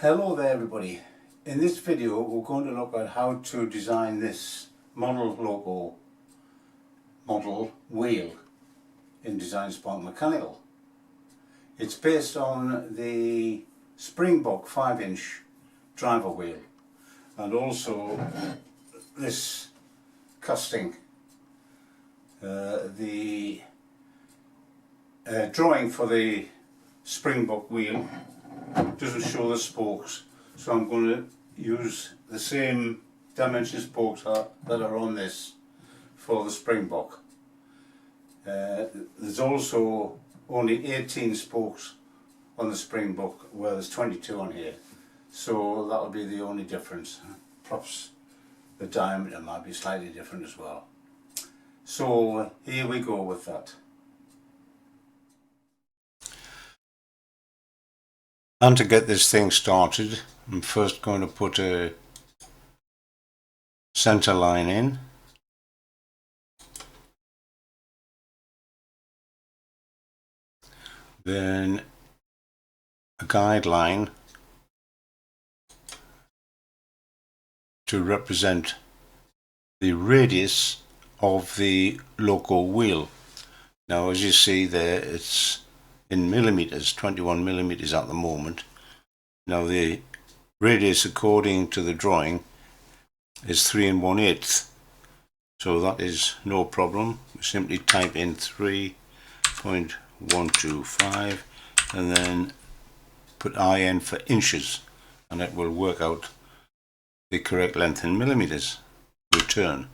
Hello there everybody. In this video we're going to look at how to design this model loco model wheel in Design Spark Mechanical. It's based on the Springbok 5-inch driver wheel and also this casting. The drawing for the Springbok wheel doesn't show the spokes, so I'm going to use the same dimension spokes that are on this for the Springbok. There's also only 18 spokes on the Springbok where there's 22 on here, so that'll be the only difference. Perhaps the diameter might be slightly different as well. So here we go with that. And to get this thing started, I'm first going to put a center line in. Then a guideline to represent the radius of the loco wheel. Now, as you see there, it's in millimeters, 21 millimeters at the moment. Now the radius according to the drawing is 3 1/8, so that is no problem. We simply type in 3.125 and then put IN for inches, and it will work out the correct length in millimeters. Return.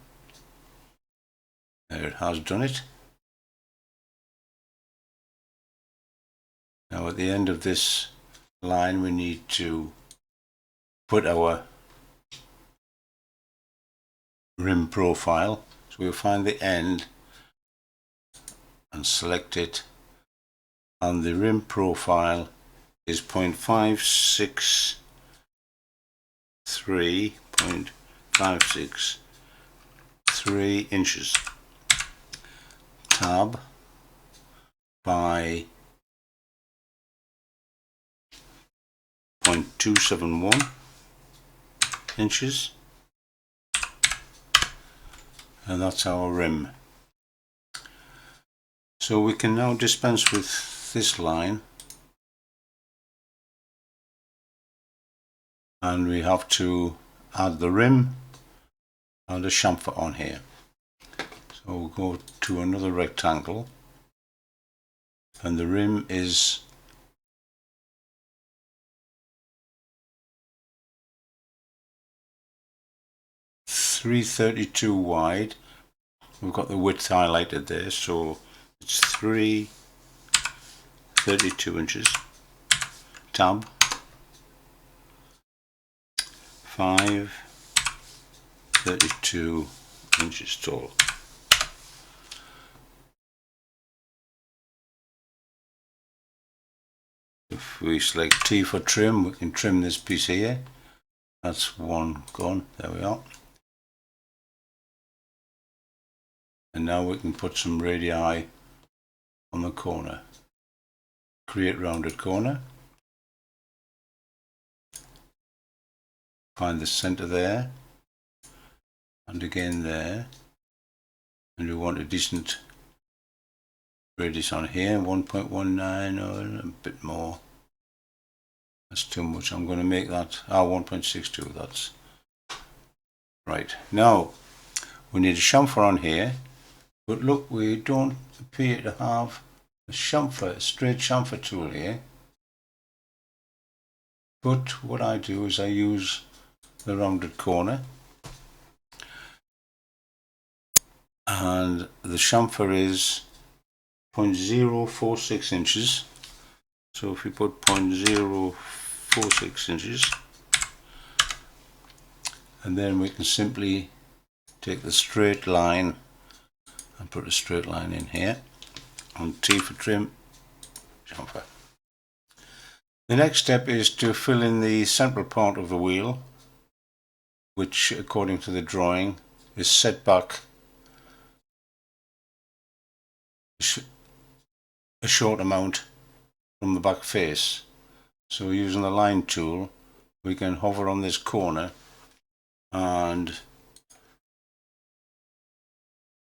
There, it has done it. Now at the end of this line we need to put our rim profile, so we'll find the end and select it, and the rim profile is 0.563 inches. Tab by 0.271 inches, and that's our rim. So we can now dispense with this line, and we have to add the rim and a chamfer on here. So we'll go to another rectangle, and the rim is 332 wide. We've got the width highlighted there, so it's 332 inches. Tab 532 inches tall. If we select T for trim, we can trim this piece here. That's one gone. There we are. And now we can put some radii on the corner. Create rounded corner. Find the center there, and again there. And we want a decent radius on here, 1.19 or a bit more. That's too much. I'm going to make that 1.62. That's right. Now we need a chamfer on here. But look, we don't appear to have a chamfer, a straight chamfer tool here. But what I do is I use the rounded corner, and the chamfer is 0.046 inches. So if we put 0.046 inches, and then we can simply take the straight line and put a straight line in here, and T for trim, chamfer. The next step is to fill in the central part of the wheel, which according to the drawing is set back a short amount from the back face. So using the line tool, we can hover on this corner and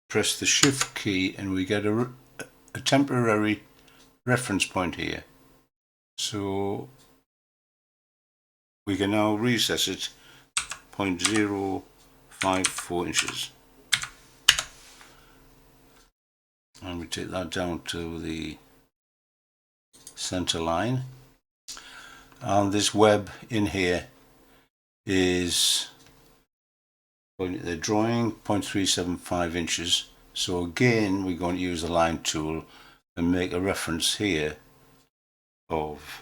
press the shift key, and we get a temporary reference point here. So we can now recess it 0.054 inches. And we take that down to the center line. And this web in here is, the drawing, 0.375 inches. So again, we're going to use the line tool and make a reference here of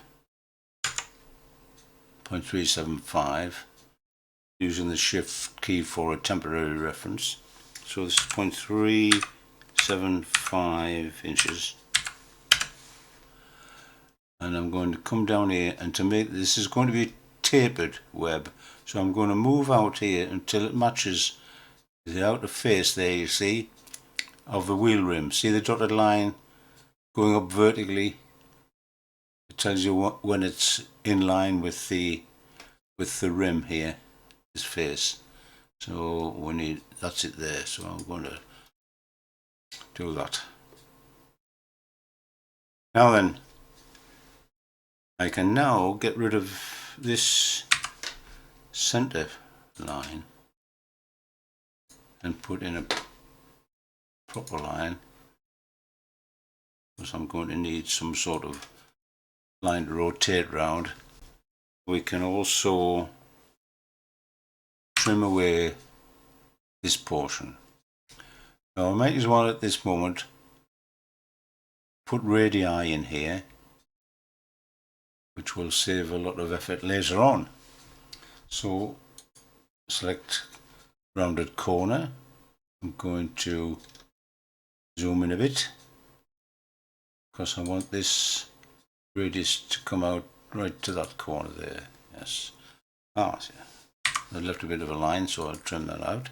0.375 using the shift key for a temporary reference. So this is 0.375 inches. And I'm going to come down here, and to make this is going to be a tapered web, so I'm going to move out here until it matches the outer face there, you see, of the wheel rim. See the dotted line going up vertically? It tells you when it's in line with the rim here, this face. So we need, that's it there, so I'm going to do that. Now then, I can now get rid of this center line and put in a proper line, because I'm going to need some sort of line to rotate round. We can also trim away this portion. Now I might as well at this moment put radii in here, which will save a lot of effort later on. So select rounded corner. I'm going to zoom in a bit because I want this radius to come out right to that corner there. Yes. I left a bit of a line, so I'll trim that out.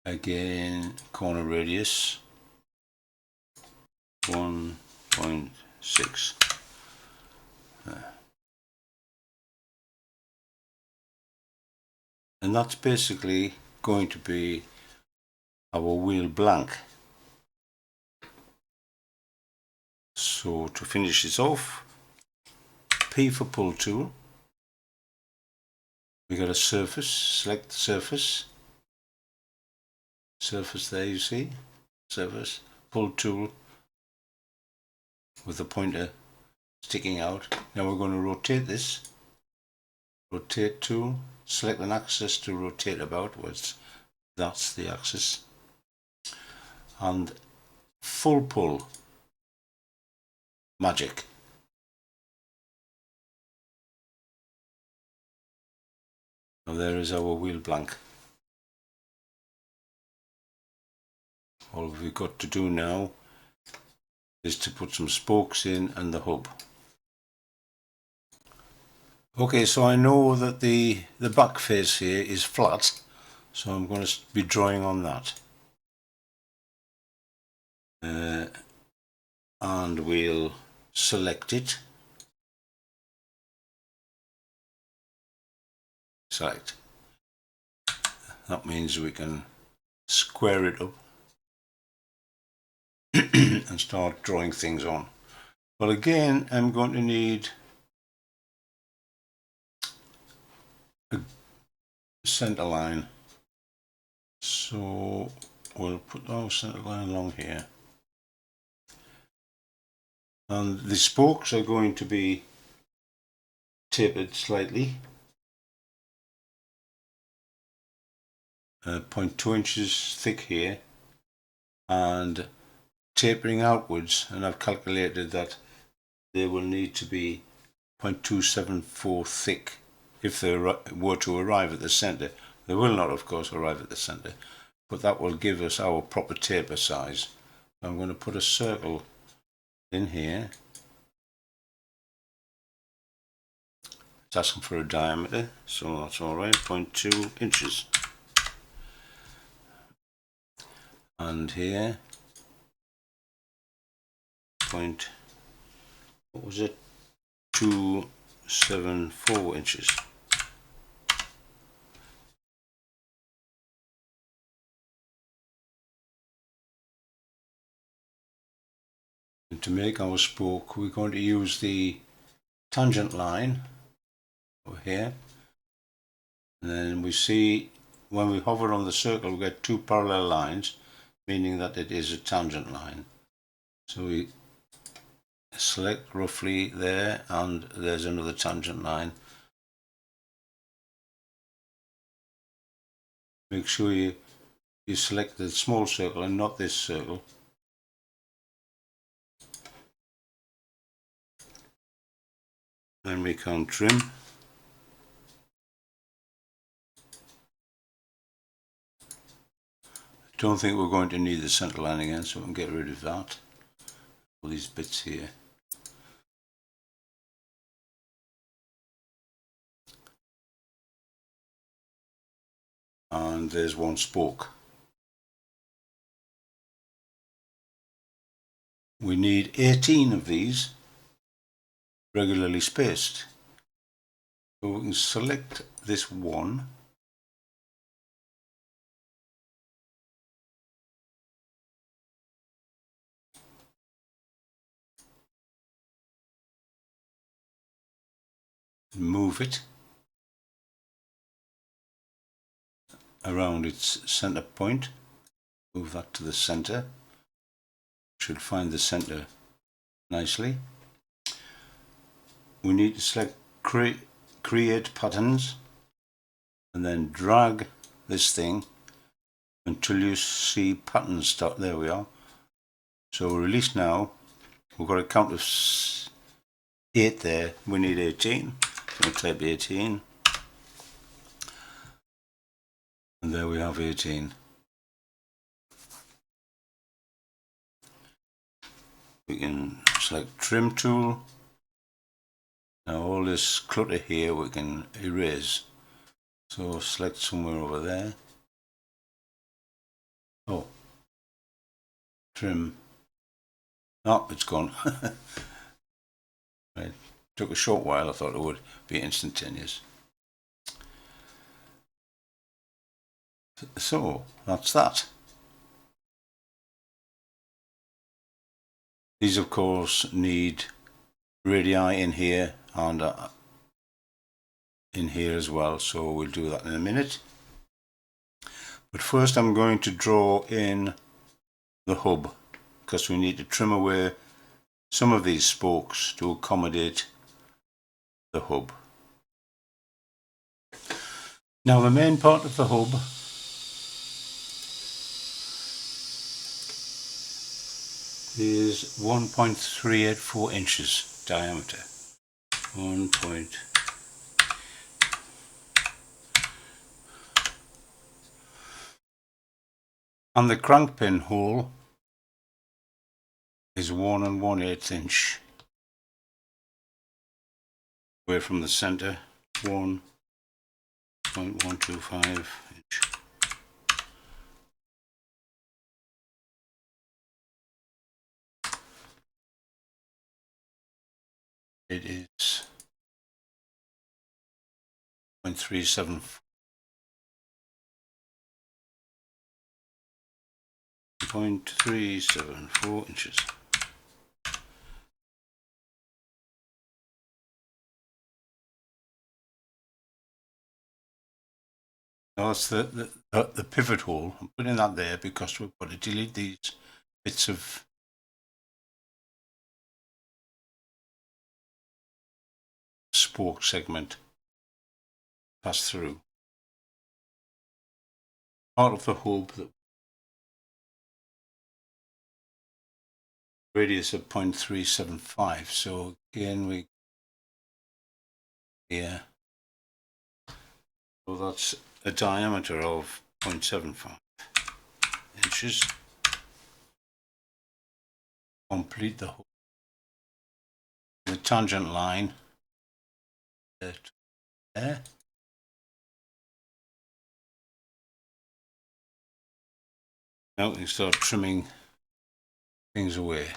Again, corner radius 1.6. And that's basically going to be our wheel blank. So to finish this off, P for pull tool. We got a surface, select the surface. Surface there, you see, surface, pull tool with the pointer sticking out. Now we're going to rotate this. Rotate tool, select an axis to rotate about, that's the axis. And full pull, magic. Now there is our wheel blank. All we've got to do now is to put some spokes in and the hub. Okay, so I know that the back face here is flat, so I'm going to be drawing on that. And we'll select it. Select. That means we can square it up and start drawing things on. Well, again, I'm going to need a center line. So we'll put our center line along here. And the spokes are going to be tapered slightly. 0.2 inches thick here, and tapering outwards, and I've calculated that they will need to be 0.274 thick if they were to arrive at the centre. They will not, of course, arrive at the centre, but that will give us our proper taper size. I'm going to put a circle in here. It's asking for a diameter, so that's alright, 0.2 inches. And here, what was it? 2 0.74 inches. And to make our spoke, we're going to use the tangent line over here, and then we see when we hover on the circle we get two parallel lines, meaning that it is a tangent line. So we select roughly there, and there's another tangent line. Make sure you select the small circle and not this circle. Then we can trim. Don't think we're going to need the center line again, so we can get rid of that. All these bits here. And there's one spoke. We need 18 of these, regularly spaced. So we can select this one. Move it around its center point. Move that to the center. Should find the center nicely. We need to select create patterns and then drag this thing until you see patterns start. There we are. So release now. We've got a count of 8 there. We need 18. So type 18. And there we have 18. We can select trim tool. Now all this clutter here we can erase. So select somewhere over there. Oh, trim. Oh, it's gone. Right. Took a short while. I thought it would be instantaneous. So that's that. These of course need radii in here and in here as well, so we'll do that in a minute. But first I'm going to draw in the hub, because we need to trim away some of these spokes to accommodate the hub. Now the main part of the hub is 1.384 inches diameter. And the crank pin hole is 1 1/8 inch away from the center, 1.125 inch. It is 0.374 inches. Now that's the pivot hole. I'm putting that there because we've got to delete these bits of spoke segment pass through. Part of the hub, the radius of 0.375. So again we here. So that's a diameter of 0.75 inches. Complete the hub. The tangent line there. Now we can start trimming things away.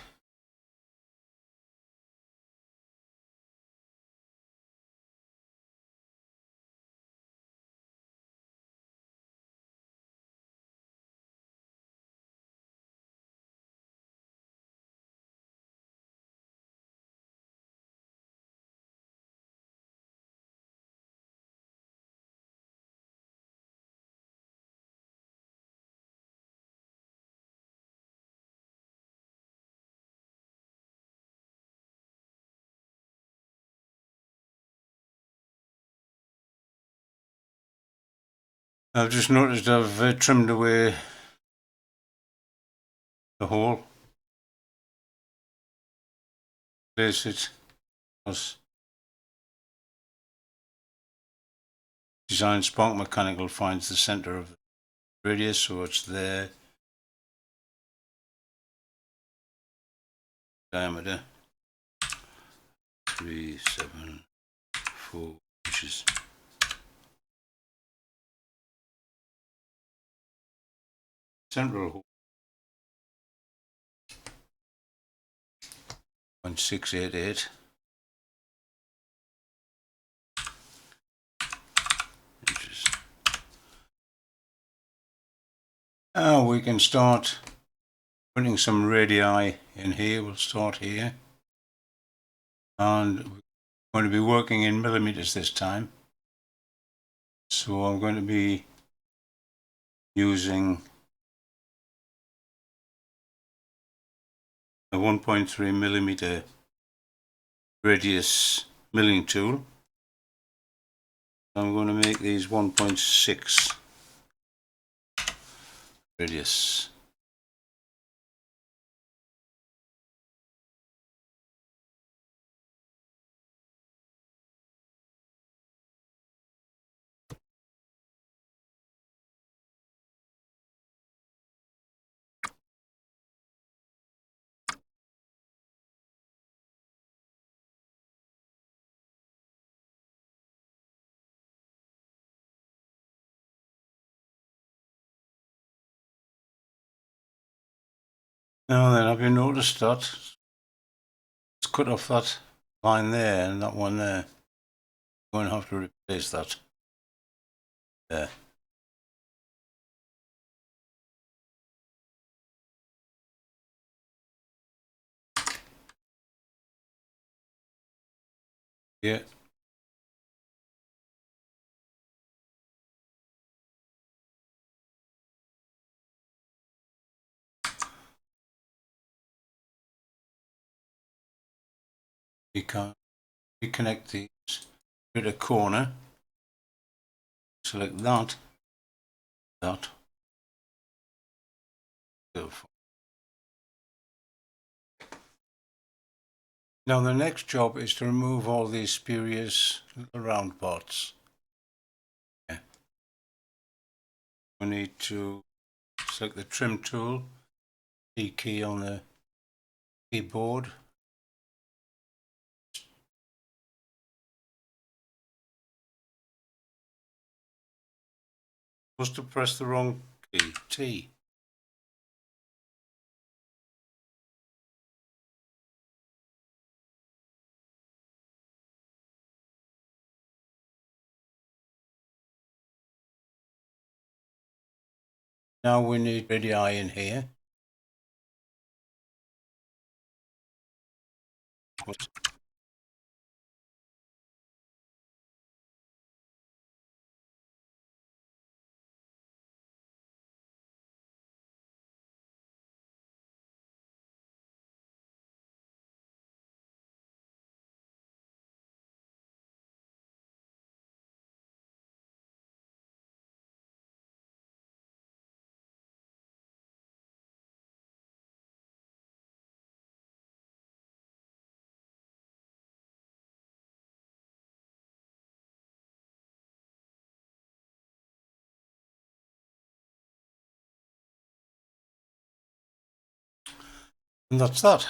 I've just noticed I've trimmed away the hole. Place it as Design Spark Mechanical finds the center of the radius, so it's there. Diameter 374 inches. Central hole 0.688 inches. Now we can start putting some radii in here. We'll start here, and we're going to be working in millimeters this time. So I'm going to be using a 1.3 millimeter radius milling tool. I'm going to make these 1.6 radius. Now then, have you noticed that it's cut off that line there and that one there? I'm going to have to replace that there. Yeah. You can reconnect these to the corner. Select that. Now the next job is to remove all these spurious little round parts. Yeah. We need to select the trim tool, T key on the keyboard. Supposed to press the wrong key, T. Now we need radii in here. And that's that.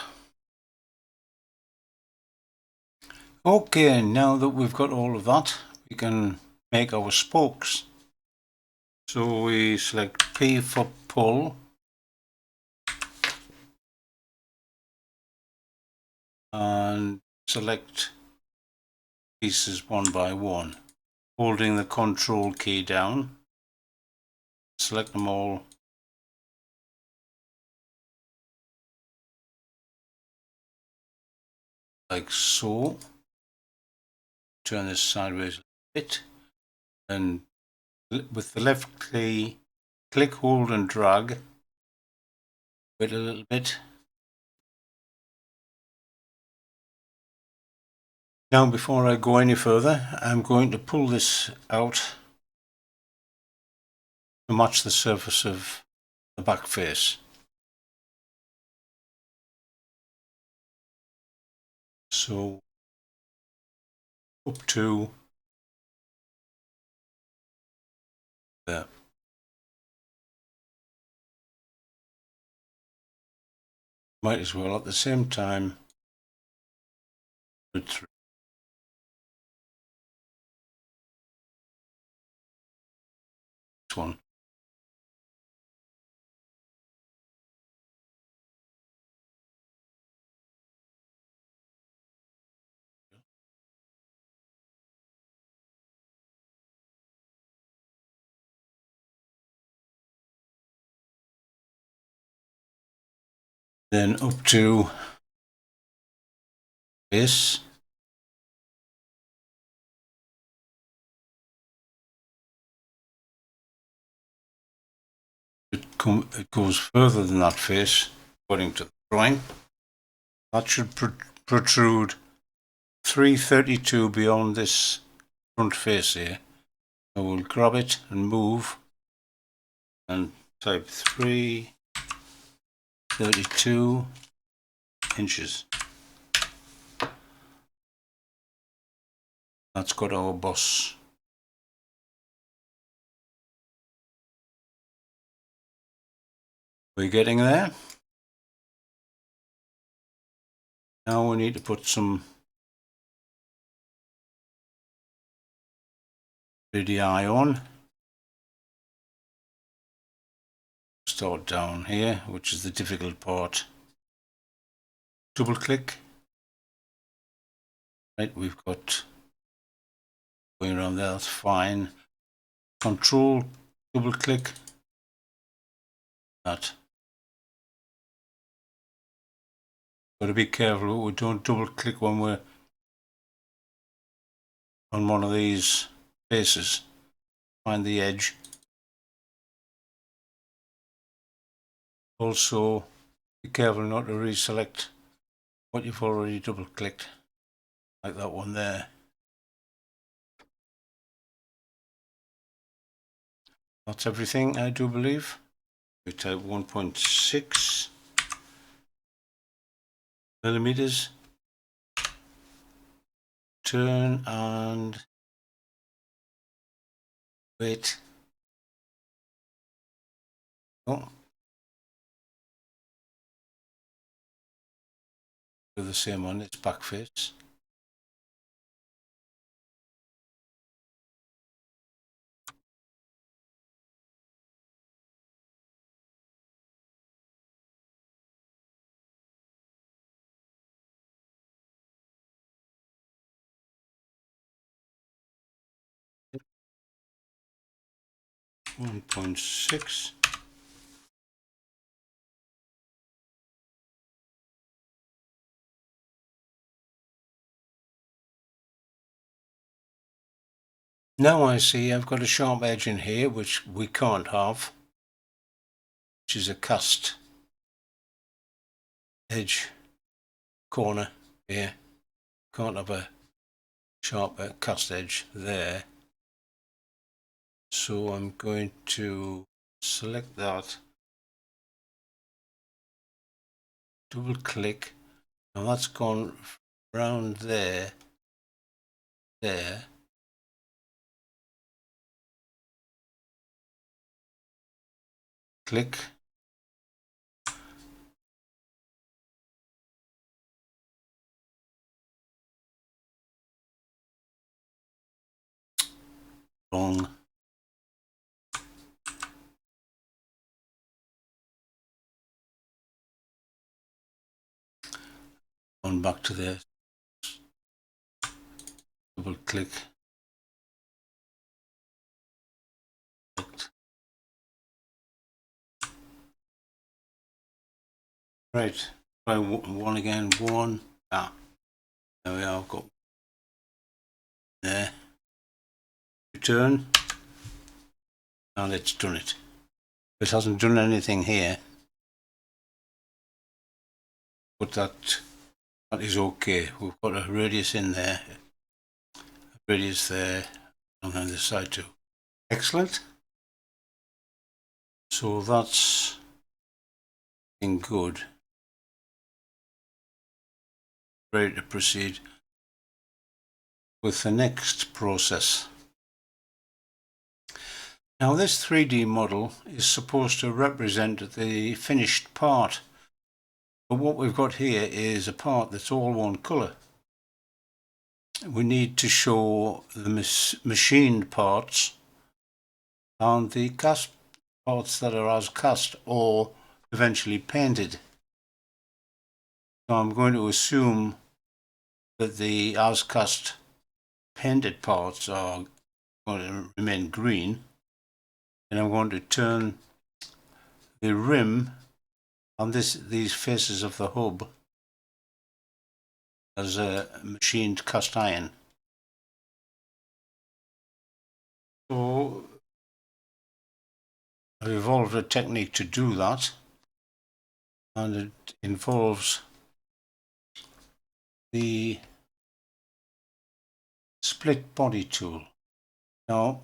Okay, now that we've got all of that, we can make our spokes. So we select P for pull, and select pieces one by one, holding the Control key down. Select them all. Like so. Turn this sideways a bit, and with the left key, click, hold and drag it a little bit. Now before I go any further, I'm going to pull this out to match the surface of the back face. So up to there. Might as well at the same time put through this one. Then up to this. It goes further than that face, according to the drawing. That should protrude 332 beyond this front face here. I will grab it and move and type 332 inches. That's got our boss. We're getting there. Now we need to put some radii on. Start down here, which is the difficult part. Double click. Right, we've got going around there, that's fine. Control, double click that. Got to be careful we don't double click when we're on one of these faces. Find the edge. Also, be careful not to reselect what you've already double clicked, like that one there. That's everything, I do believe. We type 1.6 millimeters. Turn and wait. Oh. Do the same on its back face. Yep. 1.6. Now I see I've got a sharp edge in here, which we can't have, which is a cast edge corner here. Can't have a sharp cast edge there. So I'm going to select that, double click, and that's gone around there, there. Click. Wrong. On back to there. Double click. Right. Try one again. One. Ah. There we are. I've got there. Return. And it's done it. It hasn't done anything here. But that is okay. We've got a radius in there. A radius there. And on this side too. Excellent. So that's looking good. Ready to proceed with the next process. Now this 3D model is supposed to represent the finished part, but what we've got here is a part that's all one colour. We need to show the machined parts and the cast parts that are as cast or eventually painted. So I'm going to assume that the as cast painted parts are going to remain green, and I'm going to turn the rim on these faces of the hub as a machined cast iron. So I've evolved a technique to do that, and it involves the split body tool. Now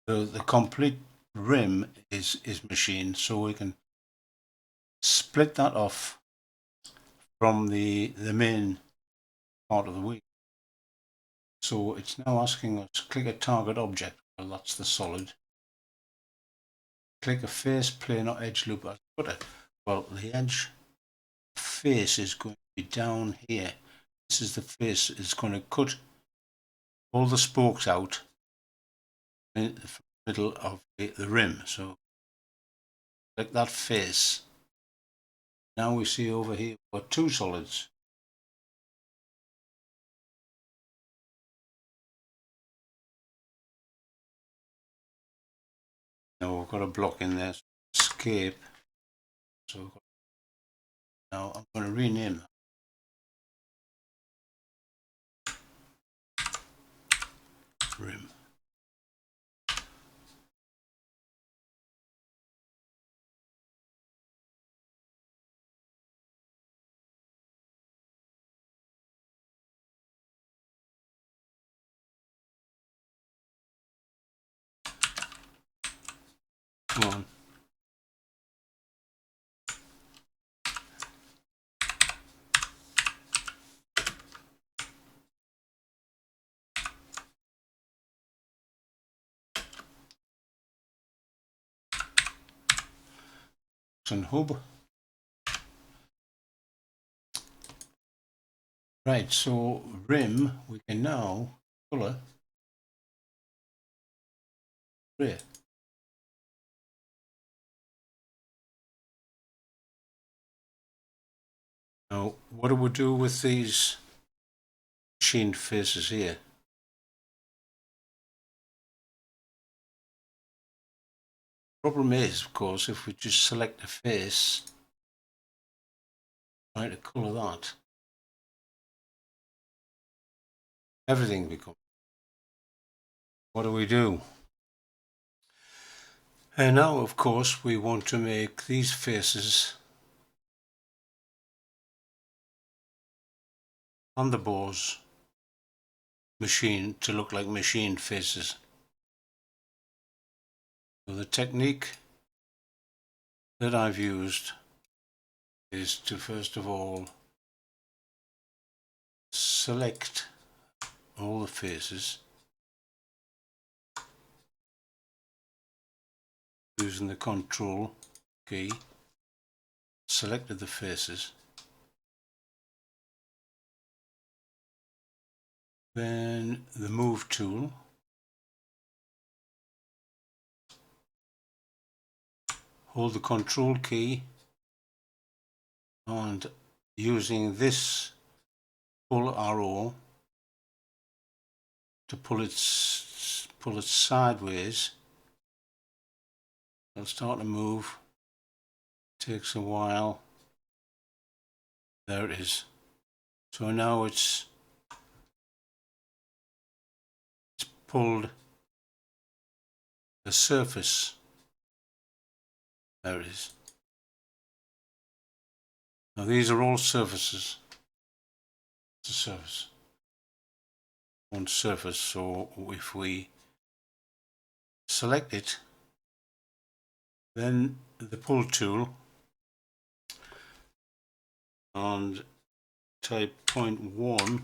the complete rim is machined, so we can split that off from the main part of the wheel. So it's now asking us to click a target object. Well, that's the solid. Click a face, plane or edge loop as cutter. Well, the edge face is going to be down here. This is the face. It's going to cut all the spokes out in the middle of the rim. So click that face. Now we see over here we've got two solids. Now we've got a block in there. So escape. So now I'm going to rename that rim. Come on. And hub. Right, so rim we can now colour grey. Now what do we do with these machined faces here? Problem is, of course, if we just select a face, try to colour that, everything becomes. What do we do? And now, of course, we want to make these faces on the Bose machine to look like machined faces. So the technique that I've used is to first of all select all the faces using the control key, selected the faces, then the move tool, hold the control key and using this pull arrow to pull it sideways, it'll start to move. Takes a while. There it is. So now it's pulled the surface. There it is. Now these are all surfaces. It's a surface. One surface. So if we select it, Then the pull tool, and type 0.1,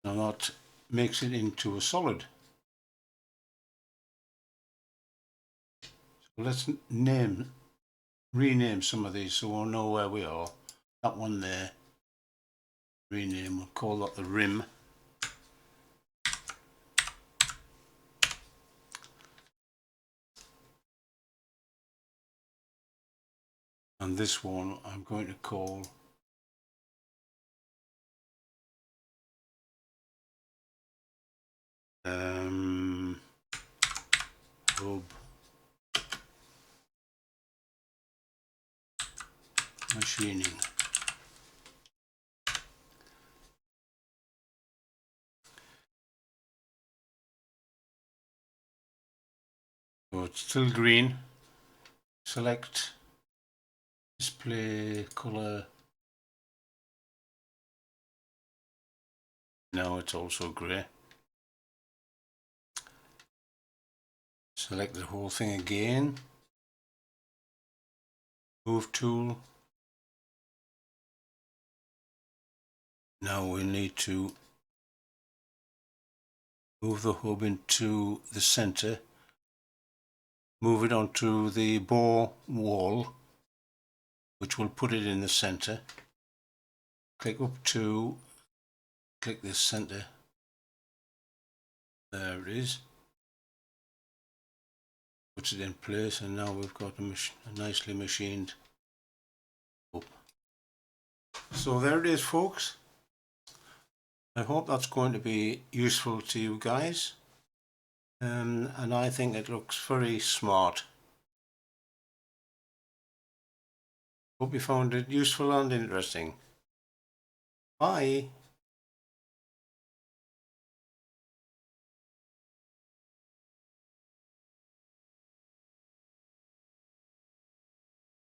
and that makes it into a solid. So let's rename some of these so we'll know where we are. That one there, rename, we'll call that the rim. And this one I'm going to call hub machining. So it's still green. Select display color. Now it's also grey. Select the whole thing again. Move tool. Now we need to move the hub into the center. Move it onto the bore wall, which will put it in the center. Click up to, click this center. There it is. Puts it in place, and now we've got a nicely machined up. So there it is, folks. I hope that's going to be useful to you guys, and I think it looks very smart. Hope you found it useful and interesting. Bye.